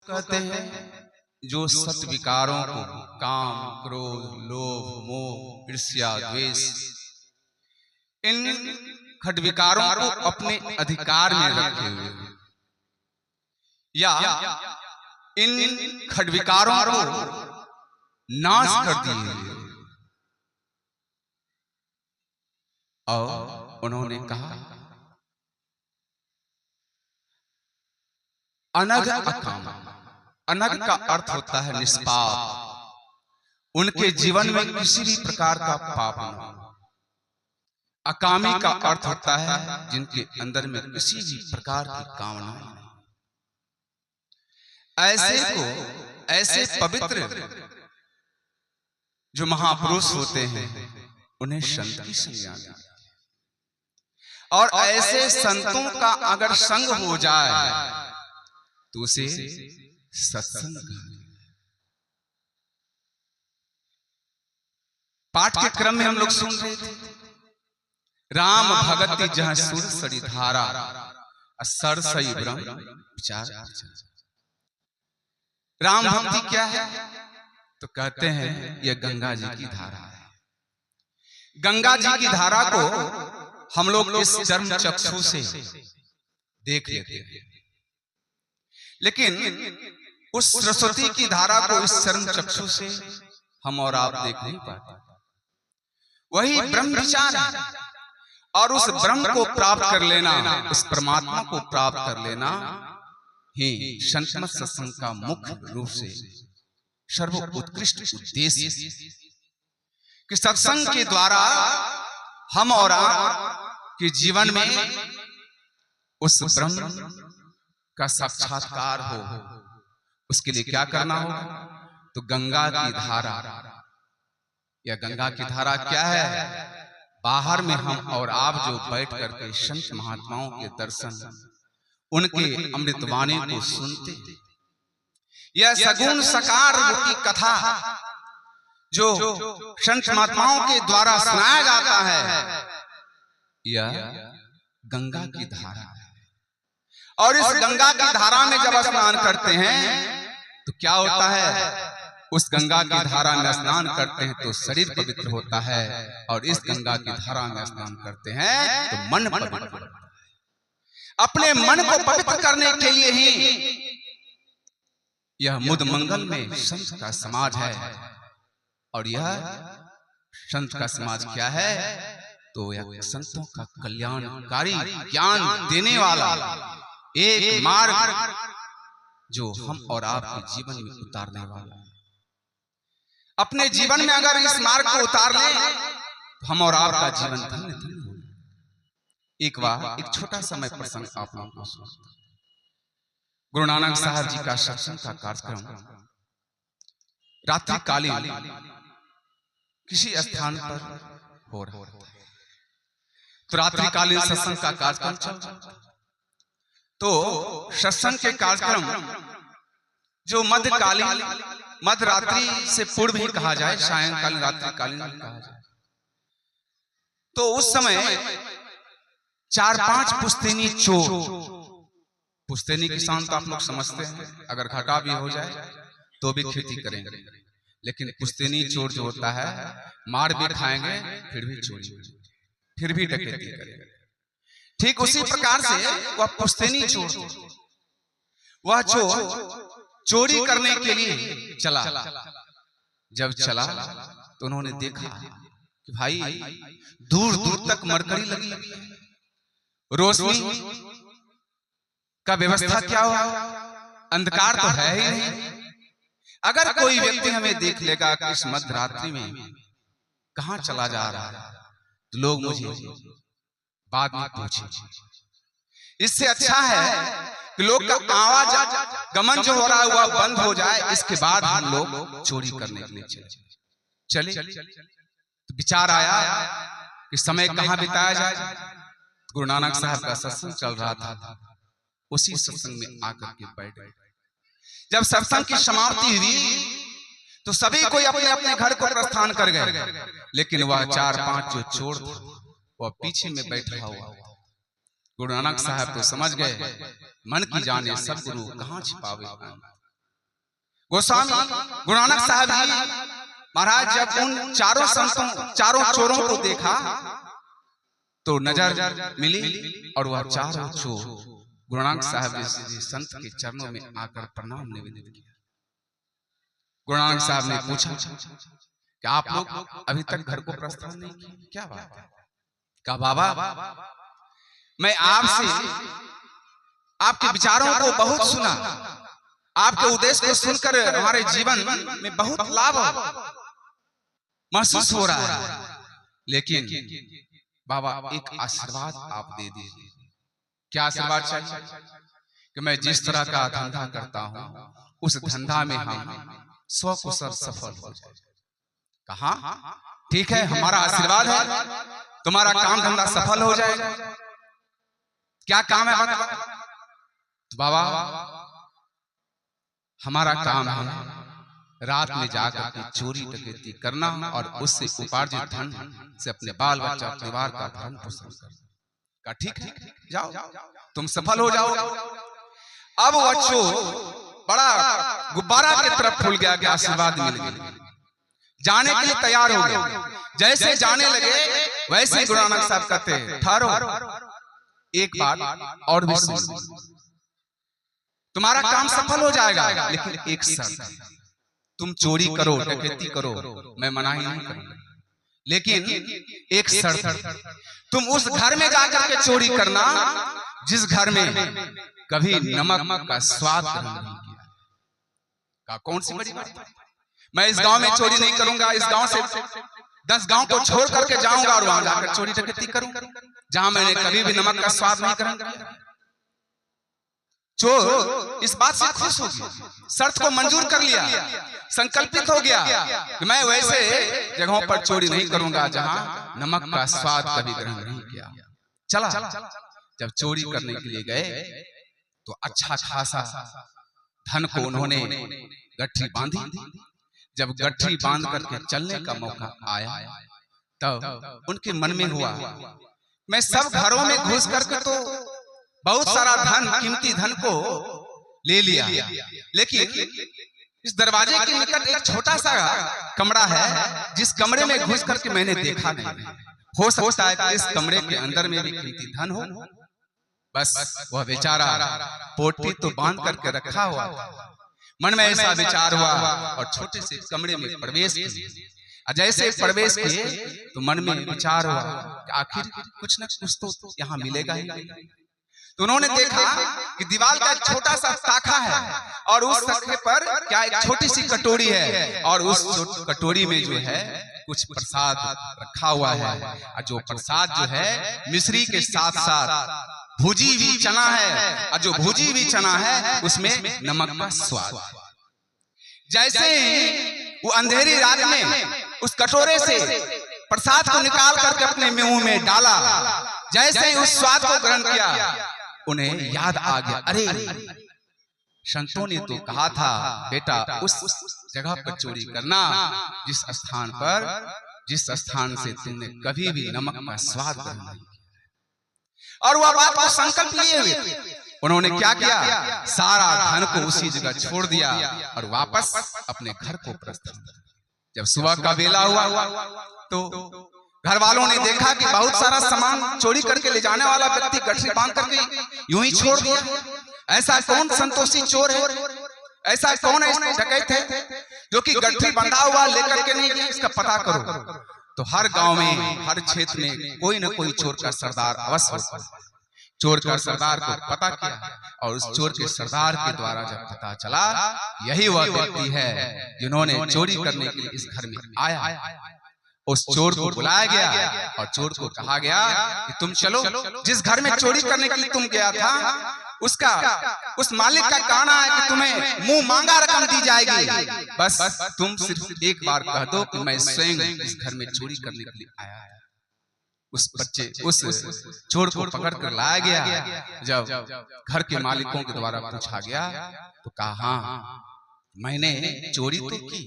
कहते हैं जो सत विकारों को, काम, क्रोध, लोभ, मोह, ईर्ष्या, द्वेष, इन खट विकारों को अपने अधिकार में रखे हुए, या इन खट विकारों को नाश कर दिए, और उन्होंने कहा अनघ अकाम। अनघ का अर्थ होता है निष्पाप, उनके जीवन में किसी भी प्रकार का पाप न हो। अकामी का अर्थ होता है जिनके अंदर में किसी भी प्रकार की कामना नहीं। ऐसे पवित्र जो महापुरुष होते हैं उन्हें संत की संज्ञा दी, और ऐसे संतों का अगर संग हो जाए तो उसे सत्संग कहा। पाठ के क्रम में हम लोग सुन रहे थे, राम भगति जहाँ सुर सरी धारा, असर सही ब्रह्म विचार। राम भक्ति क्या है? तो कहते हैं यह गंगा जी की धारा है। गंगा जी की धारा को हम लोग इस चर्म चक्षु से देख लेते हैं, लेकिन उस सरस्वती की धारा को इस चर्म चक्षु से हम और आप देख नहीं पाते। वही ब्रह्म विचार है, और उस ब्रह्म को प्राप्त कर लेना, उस परमात्मा को प्राप्त कर लेना ही संतमत सत्संग का मुख्य रूप से सर्वोत्कृष्ट उद्देश्य, कि सत्संग के द्वारा हम और आप के जीवन में उस ब्रह्म का साक्षात्कार हो। उसके लिए क्या करना होगा? तो गंगा की धारा, या गंगा की धारा क्या है? बाहर में हम और आप जो बैठ करके संत महात्माओं के दर्शन, उनके अमृतवाणी को सुनते, यह सगुण सकार की कथा जो संत महात्माओं के द्वारा सुनाया जाता है, यह गंगा की धारा है। और इस गंगा की धारा में जब स्नान करते हैं तो क्या होता है? उस गंगा की धारा में स्नान करते हैं तो शरीर पवित्र होता है, और इस गंगा की धारा में स्नान करते हैं तो मन पवित्र होता है। अपने मन को पवित्र करने के लिए ही यह मुद मंगल में संत का समाज है। और यह संत का समाज क्या है? तो यह संतों का कल्याणकारी ज्ञान देने वाला एक मार्ग जो हम और आपके जीवन में उतारने वाला। अपने जीवन में अगर इस मार्ग को उतार लें तो हम और आपका जीवन धन्य धन्य होगा। एक बार एक छोटा सा मैं प्रसंग आप लोगों को सुनाता हूं। गुरु नानक साहब जी का सत्संग का कार्यक्रम रात्रिकालीन किसी स्थान पर हो रहा था। तो रात्रिकालीन सत्संग का कार्यक्रम चल, तो सत्संग के कार्यक्रम जो मध्यकालीन, मध्य रात्रि से पूर्व ही कहा जाए, सायंकालीन रात्रिकालीन कहा जाए, तो उस समय 4-5 पुश्तैनी चोर, पुश्तैनी किसान तो आप लोग समझते हैं, अगर घाटा भी हो जाए तो भी खेती करेंगे, लेकिन पुश्तैनी चोर जो होता है मार भी खाएंगे फिर भी चोरी, फिर भी डकैती करेंगे। ठीक उसी प्रकार से वह पुश्तैनी चोर, वह चोर चोरी करने के लिए चला। जब चला तो उन्होंने देखा कि भाई दूर दूर तक मरकरी लगी, रोशनी का व्यवस्था क्या हुआ? अंधकार तो है ही नहीं। अगर कोई व्यक्ति हमें देख लेगा कि इस मध्य रात्रि में कहां चला जा रहा है, तो लोग मुझे बाद में पूछे। इससे अच्छा है कि लोग का आवाज गमन जो हो रहा है वह बंद हो जाए, इसके बाद हम लोग चोरी करने के लिए चले। तो विचार आया कि समय कहां बिताया जाए। गुरु नानक साहब का सत्संग चल रहा था, उसी सत्संग में आकर के बैठ गए। जब सत्संग की समाप्ति हुई तो सभी कोई अपने अपने घर को प्रस्थान कर गए, लेकिन वह 4-5 जो चोर था वह पीछे में बैठा हुआ। गुरु नानक साहब तो समझ गए, मन की जाने सब गुरु कहां छिपावे। गोस्वामी गुरु नानक साहब जी महाराज जब उन चारों चोरों को देखा तो नजर मिली और वह चारों चोर गुरु नानक साहब जी संत के चरणों में आकर प्रणाम निवेदन किया। गुरु नानक साहब ने पूछा कि आप लोग अभी तक घर को प्रस्थान नहीं किए, क्या बात है? कहा बाबा मैं आपसे आपके विचारों को बहुत सुना, आपके उद्देश्य को सुनकर हमारे जीवन में बहुत लाभ महसूस हो रहा है, लेकिन बाबा एक आशीर्वाद आप दे दीजिए। क्या आशीर्वाद चाहिए? कि मैं जिस तरह का धंधा करता हूं उस धंधा में हम स्वकुशल सफल हो जाए। कहा ठीक है, हमारा आशीर्वाद है, तुम्हारा काम धंधा सफल हो जाएगा। क्या काम है बता? तो बाबा हमारा काम है रात में जाकर के चोरी डकैती करना और उससे उपार्जित धन से अपने बाल बच्चा परिवार का भरण पोषण करना। का ठीक है, जाओ तुम सफल हो जाओ। अब वो चोर बड़ा गुब्बारा की तरफ फूल गया कि आशीर्वाद मिल गया, जाने के लिए तैयार हो गया। जैसे जाने लगे वैसे गुरु नानक साहब कहते ठहरो, एक बात और भी सुन, तुम्हारा काम सफल हो जाएगा, लेकिन एक शर्त, तुम चोरी करो डकैती करो मैं मना ही नहीं करूंगा, लेकिन एक शर्त, तुम उस घर में जाकर के चोरी करना जिस घर में कभी नमक का स्वाद ग्रहण नहीं किया। का कौन सी बड़ी बात? मैं इस गांव में चोरी नहीं करूंगा, इस गांव से 10 गांव को छोड़ करके जाऊंगा और वहां जाकर चोरी डकैती करूंगा जहां मैंने कभी भी नमक का स्वाद नहीं ग्रहण किया। चोर इस बात से खुश हो गया, शर्त को मंजूर कर लिया, संकल्पित हो गया कि मैं वैसे जगहों पर चोरी नहीं करूंगा जहां नमक का स्वाद कभी ग्रहण नहीं किया। चला जब चोरी करने के लिए गए तो अच्छा खासा धन को उन्होंने गठरी बांधी। जब गठरी बांध करके चलने का मौका आया तब उनके मन में हुआ मैं सब घरों में घुस करके तो बहुत सारा धन, कीमती धन को ले लिया, लेकिन इस दरवाजे के निकट एक छोटा सा कमरा है जिस कमरे में घुस करके मैंने देखा नहीं। हो सकता है कि इस कमरे के अंदर में भी कीमती धन हो। बस वह बेचारा पोटली तो बांध करके रखा हुआ था। मन में ऐसा विचार हुआ और छोटे से कमरे में प्रवेश किया। जैसे प्रवेश किए तो मन में विचार हुआ कि आखिर कुछ न कुछ तो यहाँ मिलेगा ही। तो उन्होंने देखा कि दीवार का एक छोटा सा शाखा है और उस शाखे पर क्या एक छोटी सी कटोरी है और उस कटोरी में जो है कुछ प्रसाद रखा हुआ है और जो प्रसाद जो है मिश्री के साथ साथ भुजी हुई चना है और जो भुजी हुई चना है उसमें नमक का स्वाद। जैसे वो अंधेरी रात में उस कटोरे से प्रसाद को निकाल करके अपने मुंह में डाला, जैसे ही उस स्वाद को ग्रहण किया उन्हें याद आ गया, अरे संतों ने तो कहा था बेटा उस जगह पर चोरी करना जिस स्थान से तुमने कभी भी नमक का स्वाद ग्रहण नहीं किया। और वह बात को संकल्प लिए हुए थे। उन्होंने क्या किया, सारा धन को उसी जगह छोड़ दिया और वापस अपने घर को प्रस्थान। जब सुबह का बेला हुआ तो घर वालों ने देखा कि बहुत सारा सामान चोरी करके ले जाने वाला व्यक्ति गठरी बांध करके यूं ही छोड़ दिया। ऐसा कौन संतोषी चोर है, ऐसा कौन है डकैत है जो कि गठरी बंधा हुआ लेकर के नहीं गया, इसका पता करो। तो हर गांव में हर क्षेत्र में कोई न कोई चोर का सरदार अवश्य होता है। चोर का सरदार को पता किया और उस चोर के सरदार के द्वारा जब पता चला यही वह व्यक्ति है जिन्होंने चोरी करने के लिए इस घर में आया। उस चोर को बुलाया गया और चोर को कहा गया कि तुम चलो, जिस घर में चोरी करने के लिए तुम गया था उस मालिक का कहना है कि तुम्हें मुंह मांगा रकम दी जाएगी, बस तुम सिर्फ एक बार कह दो कि मैं स्वयं इस घर में चोरी करने के लिए आया है। उस चोर को पकड़ कर लाया गया। जब घर के मालिकों के द्वारा पूछा गया तो कहा हाँ मैंने चोरी तो की,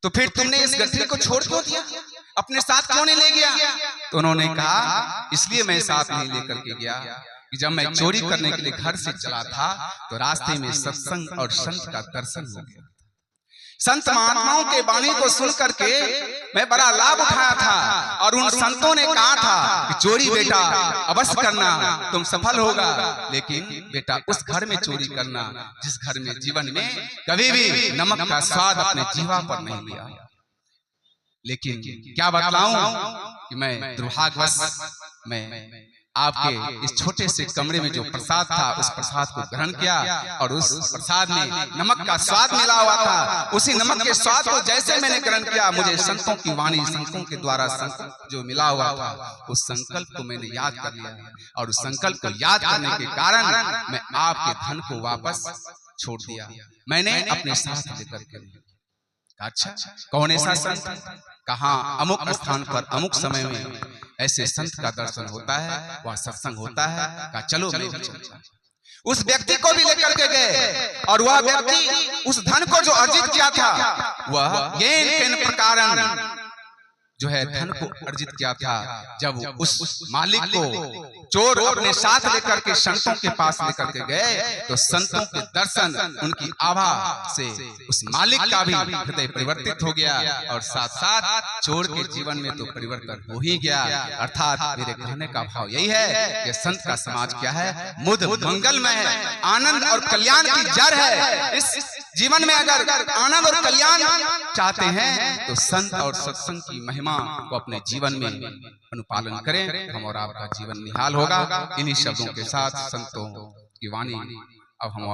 तो फिर तुमने इस गठरी को छोड़ क्यों दिया, अपने साथ क्यों नहीं ले गया? तो उन्होंने कहा इसलिए मैं साथ नहीं लेकर के गया कि जब मैं चोरी करने के लिए घर से चला था तो रास्ते में सत्संग और संत का दर्शन हो गया। संत महात्माओं के वाणी को सुन करके मैं बड़ा लाभ उठाया था और उन संतों ने कहा था कि चोरी बेटा अवश्य करना, तुम सफल होगा, लेकिन बेटा उस घर में चोरी करना जिस घर में जीवन में कभी भी नमक का स्वाद अपने जीवा पर नहीं लिया। लेकिन क्या बतलाऊं कि मैं दुर्भाग्यवश मैं आपके इस छोटे से कमरे में जो प्रसाद था उस प्रसाद को ग्रहण किया और उस प्रसाद में नमक का स्वाद मिला हुआ था। उसी नमक के स्वाद को जैसे मैंने ग्रहण किया, मुझे संतों की वाणी, संतों के द्वारा संकल्प जो मिला हुआ था, उस संकल्प को मैंने याद कर लिया और उस संकल्प को याद करने के कारण मैं आपके धन को वापस छोड़ दिया। मैंने अपने साथ लेकर के, अच्छा कौन ऐसा संत, कहाँ अमुक स्थान पर अमुक समय में ऐसे संत का दर्शन होता है, वह सत्संग होता है, कहा चलो मैं भी चलता। उस व्यक्ति को भी लेकर के गए और वह व्यक्ति उस धन को जो अर्जित किया था वह किन प्रकार जो है धन को अर्जित किया था, जब उस मालिक को चोर अपने साथ लेकर के संतों के पास लेकर के गए तो संतों के दर्शन, उनकी आभा से उस मालिक का भी हृदय परिवर्तित हो गया और साथ साथ चोर के जीवन में तो परिवर्तन हो ही गया। अर्थात मेरे कहने का भाव यही है कि संत का समाज क्या है, मुद मंगलमय है, आनंद और कल्याण की जड़ है। इस जीवन में अगर आनंद और कल्याण चाहते हैं तो संत और सत्संग की महिमा को अपने जीवन में अनुपालन करें, हम और आपका जीवन निहाल होगा। इन्हीं शब्दों के साथ संतों की वाणी अब हम और